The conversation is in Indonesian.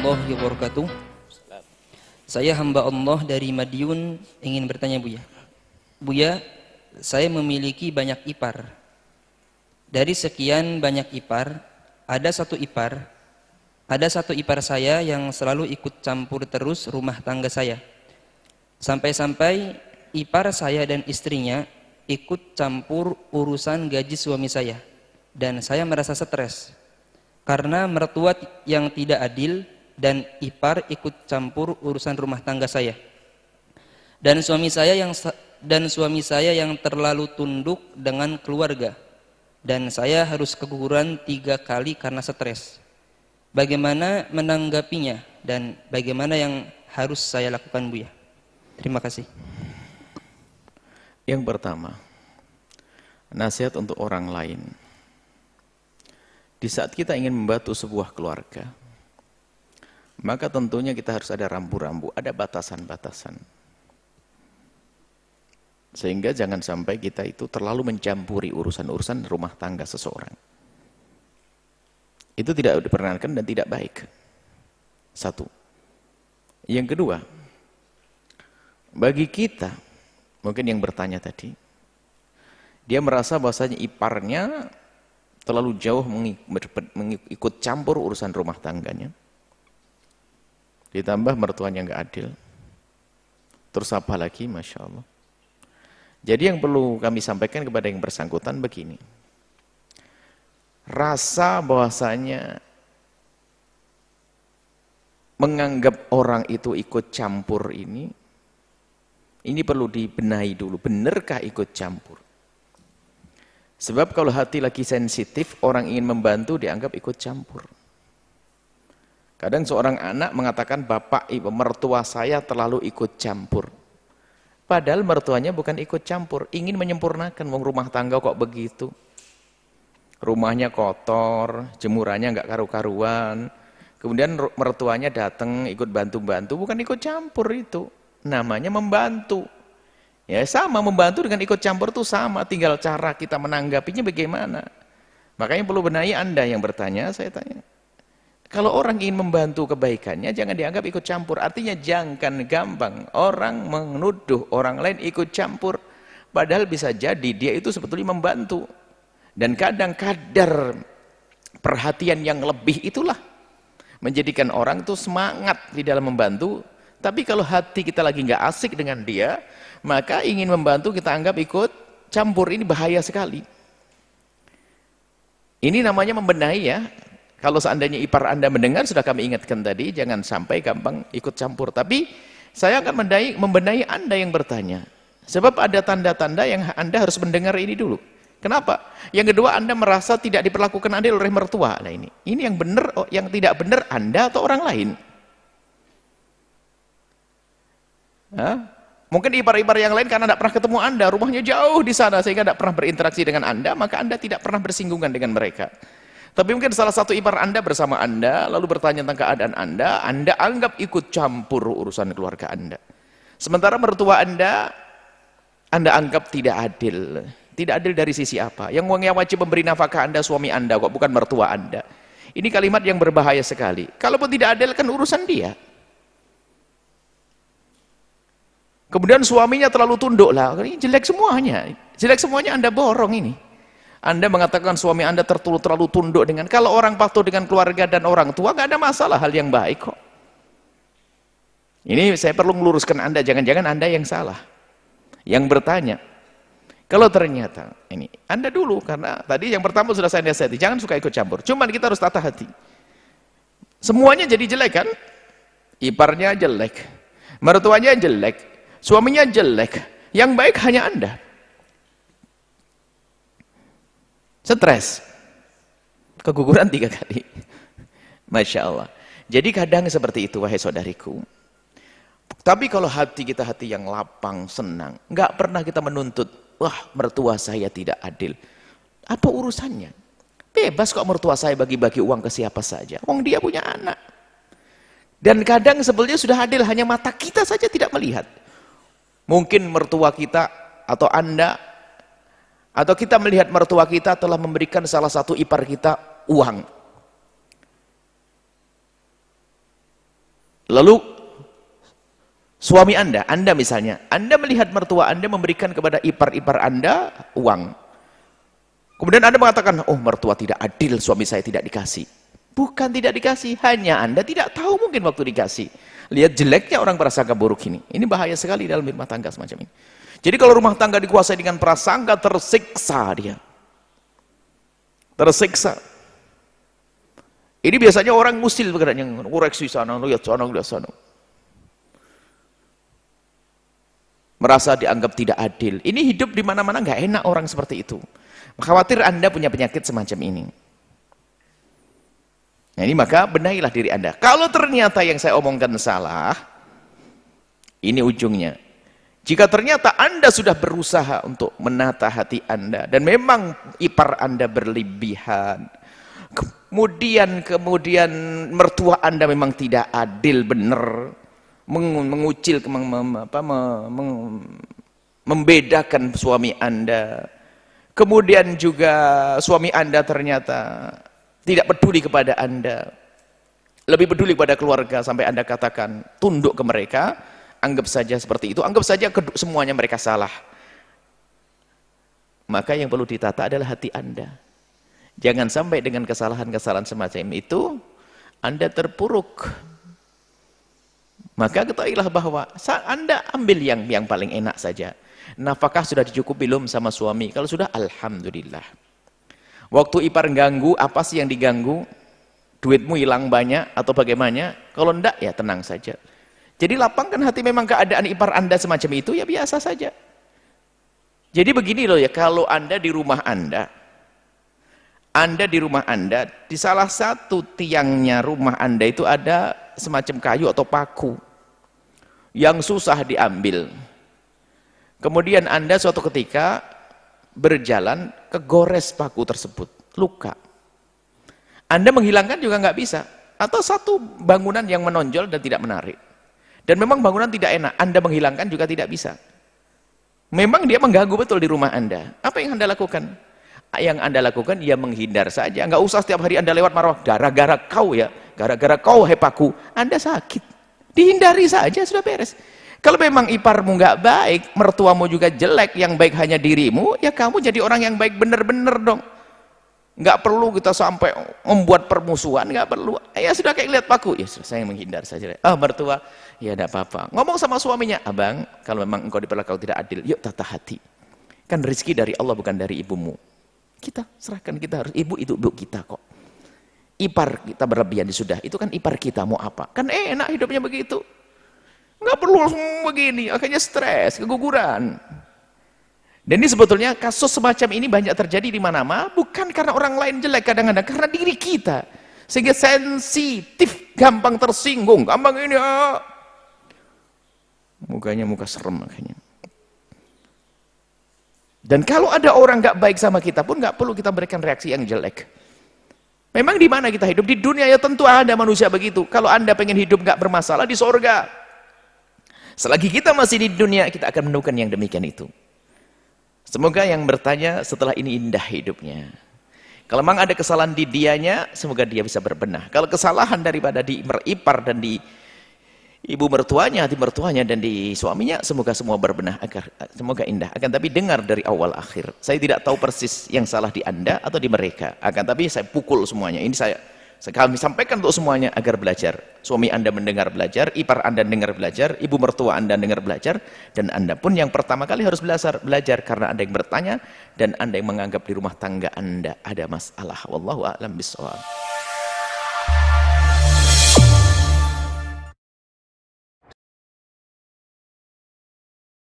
warahmatullahi wabarakatuh. Saya hamba Allah dari Madiun ingin bertanya Buya. Buya, saya memiliki banyak ipar. Dari sekian banyak ipar, ada satu ipar saya yang selalu ikut campur terus rumah tangga saya. Sampai-sampai ipar saya dan istrinya ikut campur urusan gaji suami saya. Dan saya merasa stres karena mertua yang tidak adil dan ipar ikut campur urusan rumah tangga saya. Dan suami saya yang terlalu tunduk dengan keluarga. Dan saya harus keguguran 3 kali karena stres. Bagaimana menanggapinya dan bagaimana yang harus saya lakukan Buya? Terima kasih. Yang pertama, nasihat untuk orang lain. Di saat kita ingin membantu sebuah keluarga, maka tentunya kita harus ada rambu-rambu, ada batasan-batasan. Sehingga jangan sampai kita itu terlalu mencampuri urusan-urusan rumah tangga seseorang. Itu tidak diperkenankan dan tidak baik. Satu. Yang kedua, bagi kita, mungkin yang bertanya tadi, dia merasa bahwasanya iparnya terlalu jauh mengikut campur urusan rumah tangganya. Ditambah mertuanya nggak adil. Terus apa lagi, Masya Allah. Jadi yang perlu kami sampaikan kepada yang bersangkutan begini. Rasa bahwasanya menganggap orang itu ikut campur ini perlu dibenahi dulu. Benarkah ikut campur? Sebab kalau hati lagi sensitif, orang ingin membantu dianggap ikut campur. Kadang seorang anak mengatakan, bapak, ibu, mertua saya terlalu ikut campur. Padahal mertuanya bukan ikut campur, ingin menyempurnakan. Wong rumah tangga kok begitu. Rumahnya kotor, jemurannya nggak karu-karuan. Kemudian mertuanya datang ikut bantu-bantu, bukan ikut campur itu. Namanya membantu. Ya sama, membantu dengan ikut campur itu sama, tinggal cara kita menanggapinya bagaimana. Makanya perlu benahi Anda yang bertanya, saya tanya. Kalau orang ingin membantu kebaikannya, jangan dianggap ikut campur. Artinya jangan gampang orang menuduh orang lain ikut campur. Padahal bisa jadi dia itu sebetulnya membantu. Dan kadang kadar perhatian yang lebih itulah menjadikan orang itu semangat di dalam membantu. Tapi kalau hati kita lagi nggak asik dengan dia, maka ingin membantu kita anggap ikut campur. Ini bahaya sekali. Ini namanya membenahi ya. Kalau seandainya ipar Anda mendengar, sudah kami ingatkan tadi, jangan sampai gampang ikut campur. Tapi saya akan membenahi Anda yang bertanya. Sebab ada tanda-tanda yang Anda harus mendengar ini dulu. Kenapa? Yang kedua, Anda merasa tidak diperlakukan adil oleh mertua. Nah ini yang benar, yang tidak benar Anda atau orang lain. Hah? Mungkin ipar-ipar yang lain karena tidak pernah ketemu Anda, rumahnya jauh di sana sehingga tidak pernah berinteraksi dengan Anda, maka Anda tidak pernah bersinggungan dengan mereka. Tapi mungkin salah satu ipar Anda bersama Anda, lalu bertanya tentang keadaan Anda anggap ikut campur urusan keluarga Anda. Sementara mertua Anda anggap tidak adil. Tidak adil dari sisi apa? Yang wajib memberi nafkah Anda suami Anda kok, bukan mertua Anda. Ini kalimat yang berbahaya sekali. Kalaupun tidak adil kan urusan dia. Kemudian suaminya terlalu tunduk lah, ini jelek semuanya. Jelek semuanya Anda borong ini. Anda mengatakan suami Anda terlalu tunduk dengan, kalau orang patuh dengan keluarga dan orang tua, nggak ada masalah, hal yang baik kok. Ini saya perlu meluruskan Anda, jangan-jangan Anda yang salah. Yang bertanya, kalau ternyata, ini, Anda dulu, karena tadi yang pertama sudah saya nasihati, jangan suka ikut campur. Cuman kita harus tata hati. Semuanya jadi jelek kan? Iparnya jelek, mertuanya jelek, suaminya jelek, yang baik hanya Anda. Stres, keguguran 3 kali. Masya Allah. Jadi kadang seperti itu, wahai saudariku. Tapi kalau hati kita hati yang lapang, senang, nggak pernah kita menuntut, wah mertua saya tidak adil. Apa urusannya? Bebas kok mertua saya bagi-bagi uang ke siapa saja. Wong dia punya anak. Dan kadang sebetulnya sudah adil, hanya mata kita saja tidak melihat. Mungkin mertua kita atau Anda atau kita melihat mertua kita telah memberikan salah satu ipar kita uang. Lalu suami Anda misalnya, Anda melihat mertua Anda memberikan kepada ipar-ipar Anda uang. Kemudian Anda mengatakan, oh mertua tidak adil, suami saya tidak dikasih. Bukan tidak dikasih, hanya Anda tidak tahu mungkin waktu dikasih. Lihat jeleknya orang prasangka buruk ini. Ini bahaya sekali dalam rumah tangga semacam ini. Jadi kalau rumah tangga dikuasai dengan prasangka, tersiksa dia. Tersiksa. Ini biasanya orang musil yang koreksi sana, lihat sana, lihat sana. Merasa dianggap tidak adil. Ini hidup di mana-mana nggak enak orang seperti itu. Khawatir Anda punya penyakit semacam ini. Nah, ini maka benahilah diri Anda. Kalau ternyata yang saya omongkan salah, ini ujungnya. Jika ternyata Anda sudah berusaha untuk menata hati Anda dan memang ipar Anda berlebihan, kemudian mertua Anda memang tidak adil benar, mengucil, membedakan suami Anda, kemudian juga suami Anda ternyata tidak peduli kepada Anda, lebih peduli kepada keluarga, sampai Anda katakan tunduk ke mereka, anggap saja seperti itu, anggap saja semuanya mereka salah. Maka yang perlu ditata adalah hati Anda. Jangan sampai dengan kesalahan-kesalahan semacam itu Anda terpuruk. Maka ketahuilah bahwa Anda ambil yang paling enak saja. Nafkah sudah dicukupi belum sama suami? Kalau sudah, alhamdulillah. Waktu ipar ganggu, apa sih yang diganggu? Duitmu hilang banyak atau bagaimana? Kalau enggak, ya tenang saja. Jadi lapangkan hati, memang keadaan ipar Anda semacam itu, ya biasa saja. Jadi begini loh ya, kalau Anda di rumah Anda di rumah Anda, di salah satu tiangnya rumah Anda itu ada semacam kayu atau paku yang susah diambil. Kemudian Anda suatu ketika berjalan kegores paku tersebut, luka. Anda menghilangkan juga nggak bisa. Atau satu bangunan yang menonjol dan tidak menarik. Dan memang bangunan tidak enak, Anda menghilangkan juga tidak bisa. Memang dia mengganggu betul di rumah Anda. Apa yang Anda lakukan? Yang Anda lakukan, ya menghindar saja. Nggak usah setiap hari Anda lewat marah, gara-gara kau ya, gara-gara kau hepaku, Anda sakit. Dihindari saja, sudah beres. Kalau memang iparmu nggak baik, mertuamu juga jelek, yang baik hanya dirimu, ya kamu jadi orang yang baik bener-bener dong. Nggak perlu kita sampai membuat permusuhan, nggak perlu. Ya sudah kayak lihat paku, ya sudah, saya menghindar saja. Ah mertua, ya tidak apa-apa. Ngomong sama suaminya, abang, kalau memang engkau diperlakukan tidak adil, yuk tata hati. Kan rezeki dari Allah bukan dari ibumu. Kita serahkan, kita harus ibu itu ibu kita kok. Ipar kita berlebihan sudah, itu kan ipar kita, mau apa? Kan enak hidupnya begitu. Nggak perlu begini, akhirnya stres, keguguran. Dan ini sebetulnya kasus semacam ini banyak terjadi di mana-mana, bukan karena orang lain jelek, kadang-kadang karena diri kita. Sehingga sensitif, gampang tersinggung, gampang ini. Mukanya muka serem makanya. Dan kalau ada orang nggak baik sama kita pun nggak perlu kita berikan reaksi yang jelek. Memang di mana kita hidup? Di dunia ya tentu ada manusia begitu. Kalau Anda pengen hidup nggak bermasalah di sorga. Selagi kita masih di dunia, kita akan menemukan yang demikian itu. Semoga yang bertanya setelah ini indah hidupnya. Kalau memang ada kesalahan di dianya, semoga dia bisa berbenah. Kalau kesalahan daripada di ipar dan di ibu mertuanya, hati mertuanya dan di suaminya, semoga semua berbenah, agar semoga indah. Akan tapi dengar dari awal akhir. Saya tidak tahu persis yang salah di Anda atau di mereka. Akan tapi saya pukul semuanya. Ini kami sampaikan untuk semuanya agar belajar. Suami Anda mendengar belajar, ipar Anda dengar belajar, ibu mertua Anda dengar belajar, dan Anda pun yang pertama kali harus belajar karena Anda yang bertanya dan Anda yang menganggap di rumah tangga Anda ada masalah. Wallahu a'lam bishawab.